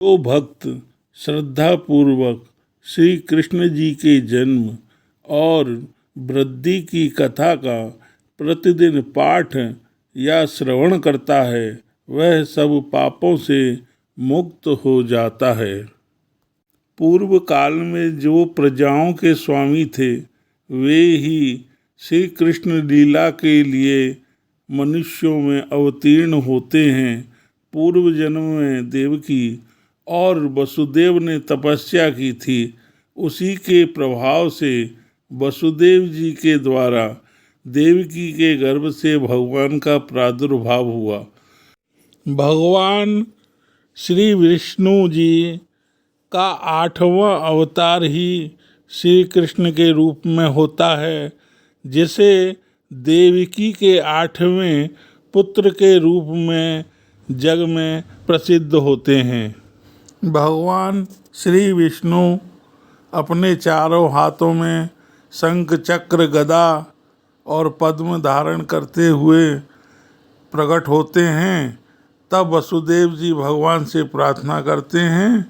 जो भक्त श्रद्धापूर्वक श्री कृष्ण जी के जन्म और वृद्धि की कथा का प्रतिदिन पाठ या श्रवण करता है वह सब पापों से मुक्त हो जाता है। पूर्व काल में जो प्रजाओं के स्वामी थे वे ही श्री कृष्ण लीला के लिए मनुष्यों में अवतीर्ण होते हैं। पूर्व जन्म में देवकी और वसुदेव ने तपस्या की थी। उसी के प्रभाव से वसुदेव जी के द्वारा देवकी के गर्भ से भगवान का प्रादुर्भाव हुआ। भगवान श्री विष्णु जी का 8वां अवतार ही श्री कृष्ण के रूप में होता है, जिसे देवकी के 8वें पुत्र के रूप में जग में प्रसिद्ध होते हैं। भगवान श्री विष्णु अपने चारों हाथों में शंख चक्र गदा और पद्म धारण करते हुए प्रकट होते हैं। तब वसुदेव जी भगवान से प्रार्थना करते हैं,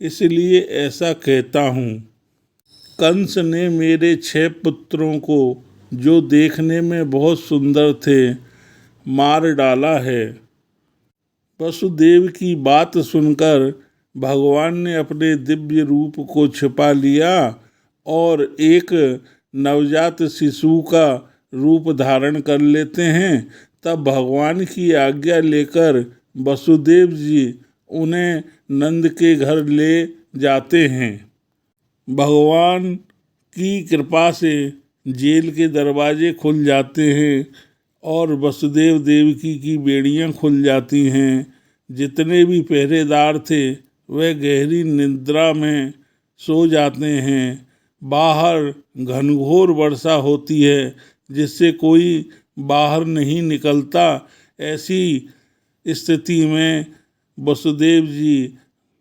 इसलिए ऐसा कहता हूँ, कंस ने मेरे 6 पुत्रों को जो देखने में बहुत सुंदर थे मार डाला है। वसुदेव की बात सुनकर भगवान ने अपने दिव्य रूप को छिपा लिया और एक नवजात शिशु का रूप धारण कर लेते हैं। तब भगवान की आज्ञा लेकर वसुदेव जी उन्हें नंद के घर ले जाते हैं। भगवान की कृपा से जेल के दरवाजे खुल जाते हैं और वसुदेव देवकी की बेड़ियां खुल जाती हैं। जितने भी पहरेदार थे वह गहरी निद्रा में सो जाते हैं। बाहर घनघोर वर्षा होती है जिससे कोई बाहर नहीं निकलता। ऐसी स्थिति में वसुदेव जी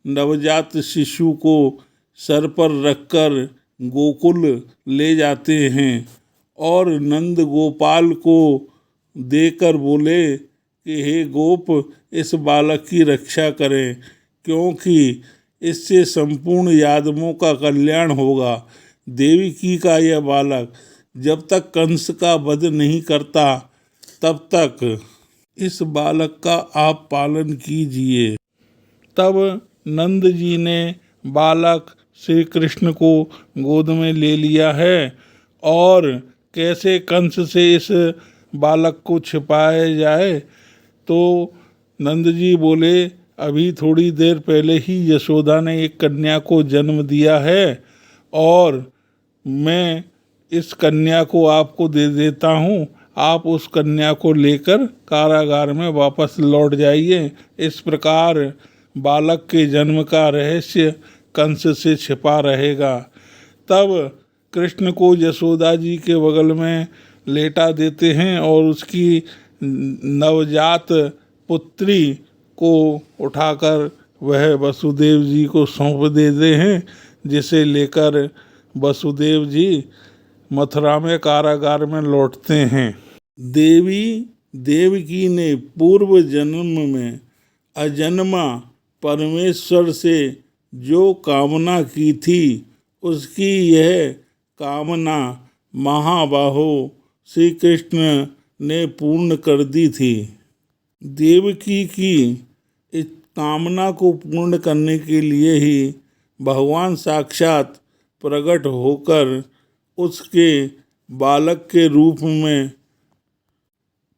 नवजात शिशु को सर पर रखकर गोकुल ले जाते हैं और नंद गोपाल को देकर बोले कि हे गोप, इस बालक की रक्षा करें, क्योंकि इससे संपूर्ण यादवों का कल्याण होगा। देवकी का यह बालक जब तक कंस का वध नहीं करता तब तक इस बालक का आप पालन कीजिए। तब नंद जी ने बालक श्री कृष्ण को गोद में ले लिया है और कैसे कंस से इस बालक को छिपाया जाए, तो नंद जी बोले, अभी थोड़ी देर पहले ही यशोदा ने एक कन्या को जन्म दिया है और मैं इस कन्या को आपको दे देता हूँ। आप उस कन्या को लेकर कारागार में वापस लौट जाइए। इस प्रकार बालक के जन्म का रहस्य कंस से छिपा रहेगा। तब कृष्ण को यशोदा जी के बगल में लेटा देते हैं और उसकी नवजात पुत्री को उठाकर वह वसुदेव जी को सौंप देते हैं, जिसे लेकर वसुदेव जी मथुरा में कारागार में लौटते हैं। देवी देवकी ने पूर्व जन्म में अजन्मा परमेश्वर से जो कामना की थी उसकी यह कामना महाबाहो श्री कृष्ण ने पूर्ण कर दी थी। देवकी की इस कामना को पूर्ण करने के लिए ही भगवान साक्षात प्रकट होकर उसके बालक के रूप में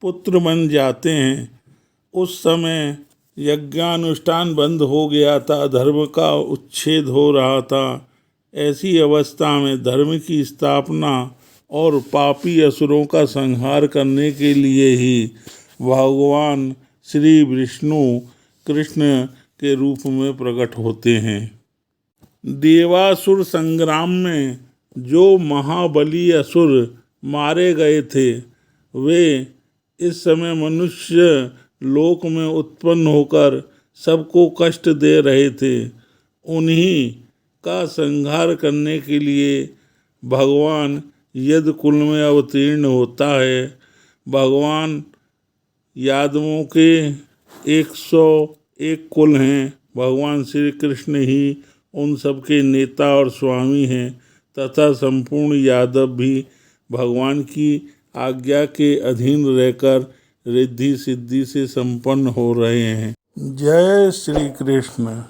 पुत्र बन जाते हैं। उस समय यज्ञानुष्ठान बंद हो गया था, धर्म का उच्छेद हो रहा था। ऐसी अवस्था में धर्म की स्थापना और पापी असुरों का संहार करने के लिए ही भगवान श्री विष्णु कृष्ण के रूप में प्रकट होते हैं। देवासुर संग्राम में जो महाबली असुर मारे गए थे वे इस समय मनुष्य लोक में उत्पन्न होकर सबको कष्ट दे रहे थे। उन्हीं का संहार करने के लिए भगवान यदकुल में अवतीर्ण होता है। भगवान यादवों के 101 कुल हैं, भगवान श्री कृष्ण ही उन सबके नेता और स्वामी हैं तथा संपूर्ण यादव भी भगवान की आज्ञा के अधीन रहकर रिद्धि सिद्धि से संपन्न हो रहे हैं। जय श्री कृष्ण।